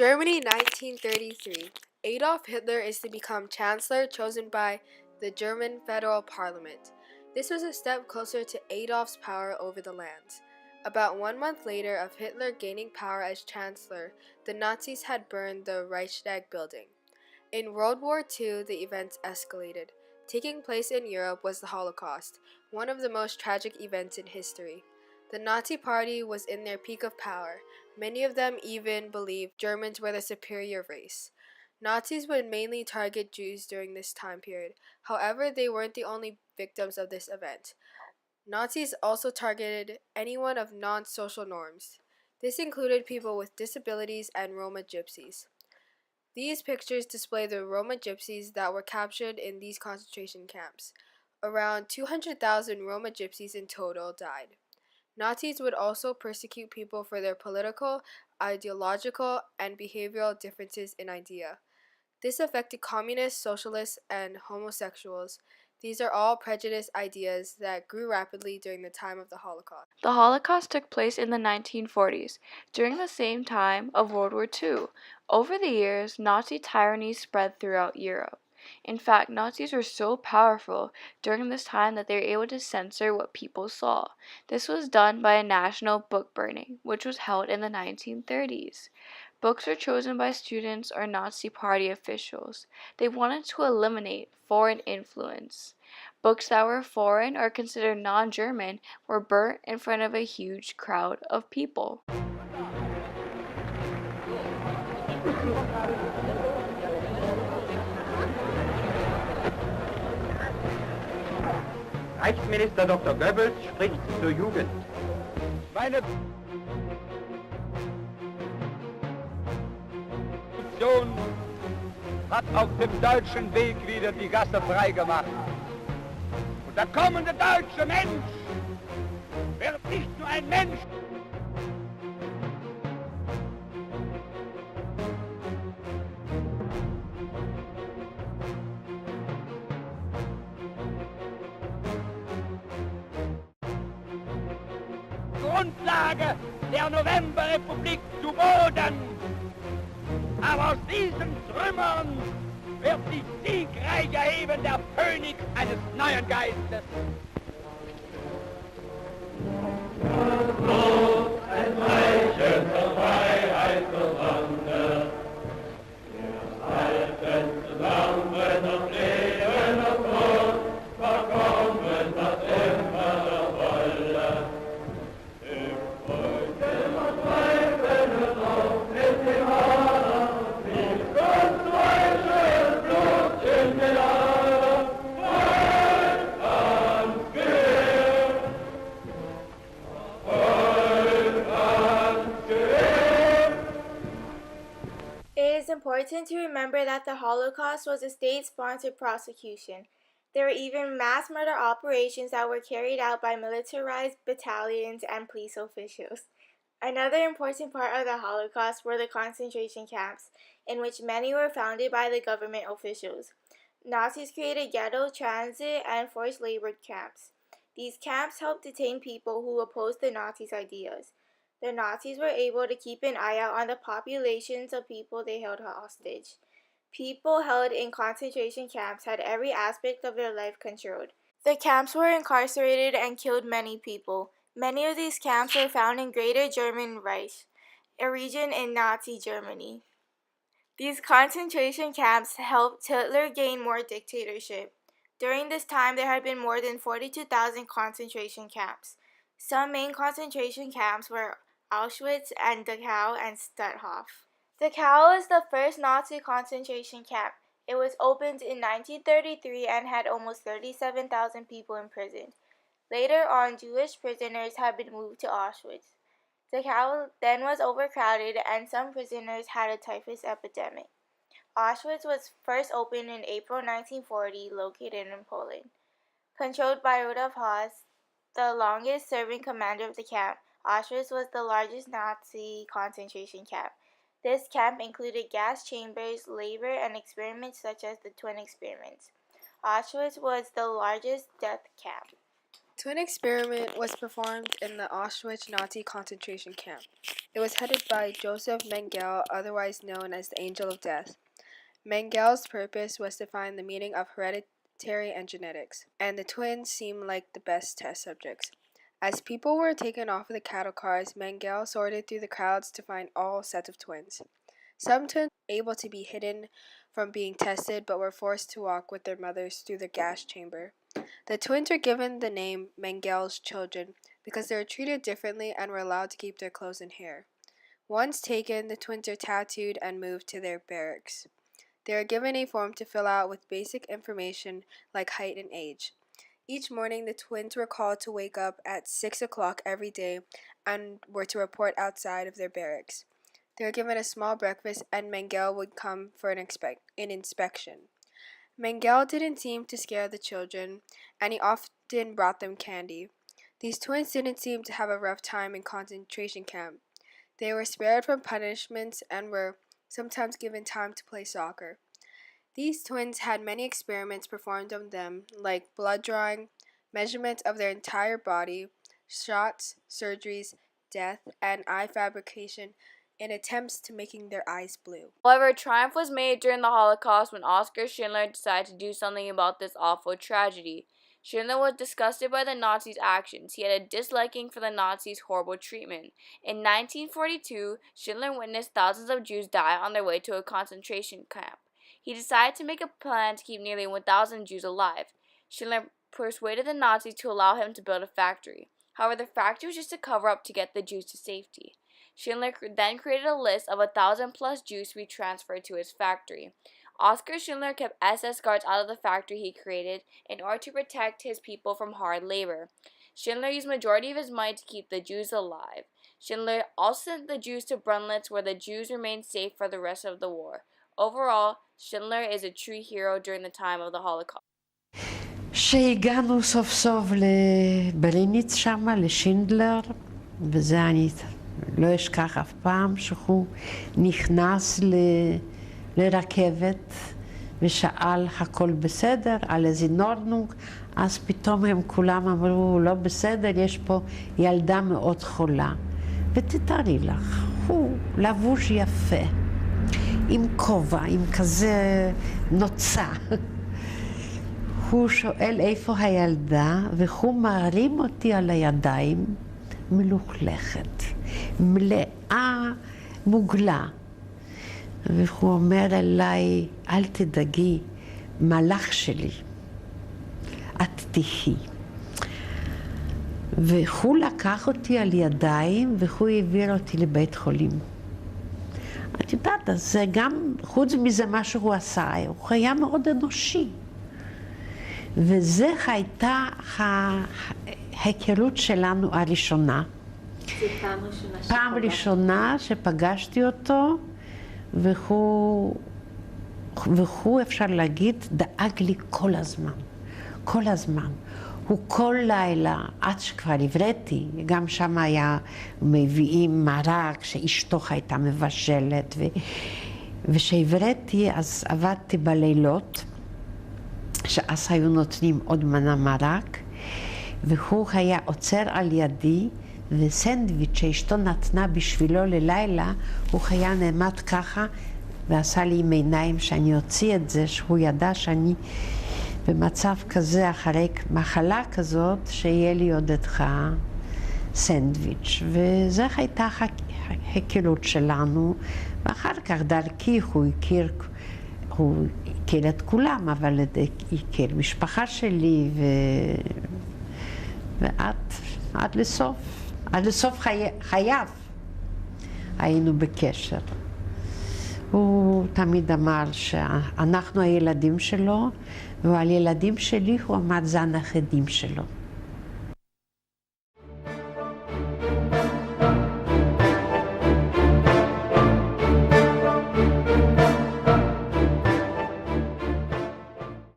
Germany 1933. Adolf Hitler is to become Chancellor chosen by the German Federal Parliament. This was a step closer to Adolf's power over the lands. About 1 month later of Hitler gaining power as Chancellor, the Nazis had burned the Reichstag building. In World War II, the events escalated. Taking place in Europe was the Holocaust, one of the most tragic events in history. The Nazi Party was in their peak of power. Many of them even believed Germans were the superior race. Nazis would mainly target Jews during this time period. However, they weren't the only victims of this event. Nazis also targeted anyone of non-social norms. This included people with disabilities and Roma gypsies. These pictures display the Roma gypsies that were captured in these concentration camps. Around 200,000 Roma gypsies in total died. Nazis would also persecute people for their political, ideological, and behavioral differences in idea. This affected communists, socialists, and homosexuals. These are all prejudiced ideas that grew rapidly during the time of the Holocaust. The Holocaust took place in the 1940s, during the same time of World War II. Over the years, Nazi tyranny spread throughout Europe. In fact, Nazis were so powerful during this time that they were able to censor what people saw. This was done by a national book burning, which was held in the 1930s. Books were chosen by students or Nazi Party officials. They wanted to eliminate foreign influence. Books that were foreign or considered non-German were burnt in front of a huge crowd of people. Reichsminister Dr. Goebbels spricht zur Jugend. Meine Position hat auf dem deutschen Weg wieder die Gasse freigemacht. Und der kommende deutsche Mensch wird nicht nur ein Mensch. Grundlage der Novemberrepublik zu Boden. Aber aus diesen Trümmern wird sich siegreich erheben der Phönix eines neuen Geistes. Ein Zeichen zur Freiheit zur Sonne. Wir halten zusammen auf Leben und Tod, verkommen das immer der Wolle. Im Freuden und Treiben und auf mit dem Haar, wie ganz deutsches Blut in den Adern, Volk ans Gehör, Volk ans Gehör. It is important to remember that the Holocaust was a state-sponsored prosecution. There were even mass murder operations that were carried out by militarized battalions and police officials. Another important part of the Holocaust were the concentration camps, in which many were founded by the government officials. Nazis created ghetto, transit, and forced labor camps. These camps helped detain people who opposed the Nazis' ideas. The Nazis were able to keep an eye out on the populations of people they held hostage. People held in concentration camps had every aspect of their life controlled. The camps were incarcerated and killed many people. Many of these camps were found in Greater German Reich, a region in Nazi Germany. These concentration camps helped Hitler gain more dictatorship. During this time, there had been more than 42,000 concentration camps. Some main concentration camps were Auschwitz and Dachau and Stutthof. Dachau was the first Nazi concentration camp. It was opened in 1933 and had almost 37,000 people imprisoned. Later on, Jewish prisoners had been moved to Auschwitz. Dachau then was overcrowded and some prisoners had a typhus epidemic. Auschwitz was first opened in April 1940, located in Poland. Controlled by Rudolf Haas, the longest-serving commander of the camp, Auschwitz was the largest Nazi concentration camp. This camp included gas chambers, labor, and experiments such as the twin experiments. Auschwitz was the largest death camp. Twin experiment was performed in the Auschwitz Nazi concentration camp. It was headed by Joseph Mengele, otherwise known as the Angel of Death. Mengele's purpose was to find the meaning of heredity and genetics, and the twins seemed like the best test subjects. As people were taken off of the cattle cars, Mengele sorted through the crowds to find all sets of twins. Some twins were able to be hidden from being tested but were forced to walk with their mothers through the gas chamber. The twins were given the name Mengele's children because they were treated differently and were allowed to keep their clothes and hair. Once taken, the twins are tattooed and moved to their barracks. They are given a form to fill out with basic information like height and age. Each morning, the twins were called to wake up at 6 o'clock every day and were to report outside of their barracks. They were given a small breakfast, and Mengele would come for an inspection. Mengele didn't seem to scare the children, and he often brought them candy. These twins didn't seem to have a rough time in concentration camp. They were spared from punishments and were sometimes given time to play soccer. These twins had many experiments performed on them, like blood drawing, measurements of their entire body, shots, surgeries, death, and eye fabrication in attempts to making their eyes blue. However, a triumph was made during the Holocaust when Oskar Schindler decided to do something about this awful tragedy. Schindler was disgusted by the Nazis' actions. He had a disliking for the Nazis' horrible treatment. In 1942, Schindler witnessed thousands of Jews die on their way to a concentration camp. He decided to make a plan to keep nearly 1,000 Jews alive. Schindler persuaded the Nazis to allow him to build a factory. However, the factory was just a cover-up to get the Jews to safety. Schindler then created a list of 1,000+ Jews to be transferred to his factory. Oskar Schindler kept SS guards out of the factory he created in order to protect his people from hard labor. Schindler used majority of his money to keep the Jews alive. Schindler also sent the Jews to Brunlitz, where the Jews remained safe for the rest of the war. Overall, Schindler is a true hero during the time of the Holocaust. שהגענו סוף סוף לבליניץ שמה, לשינדלר, וזה אני לא אשכח אף פעם, שהוא נכנס לרכבת ושאל הכל בסדר, על איזה נורנונג, אז פתאום הם כולם אמרו לא בסדר, יש פה ילדה מאוד חולה. ותתארי לך, הוא לבוש יפה, עם כובע, עם כזה נוצה. הוא שואל איפה הילדה, והוא מרים אותי על הידיים, מלוכלכת, מלאה מוגלה. והוא אומר אליי, אל תדאגי, מלאך שלי, את תהי. והוא לקח אותי על ידיים, והוא העביר אותי לבית חולים. את יודעת, אז זה גם, חוץ מזה מה שהוא עשה, הוא היה מאוד אנושי. וזה הייתה ההיכרות שלנו הראשונה. זה פעם ראשונה שפגשתי אותו, והוא אפשר להגיד, דאג לי כל הזמן, כל הזמן. הוא כל לילה, עד שכבר הבראתי, גם שם היה מביאים מרק שאשתו הייתה מבשלת, ושהבראתי אז עבדתי בלילות, שאז היו נותנים עוד מנה מרק, והוא היה עוצר על ידי, וסנדוויץ' שאשתו נתנה בשבילו ללילה, הוא היה נעמד ככה, ועשה לי עם עיניים שאני אוציא את זה, שהוא ידע שאני במצב כזה, אחרי מחלה כזאת, שיהיה לי עוד איתך סנדוויץ'. וזו הייתה ההיכרות שלנו, ואחר כך דרכי הוא הכיר את כולם, אבל הכיר משפחה שלי, ועד לסוף. עד לסוף חייו היינו בקשר. הוא תמיד אמר שאנחנו הילדים שלו, ועל ילדים שלי הוא אמר זה הנכדים שלו.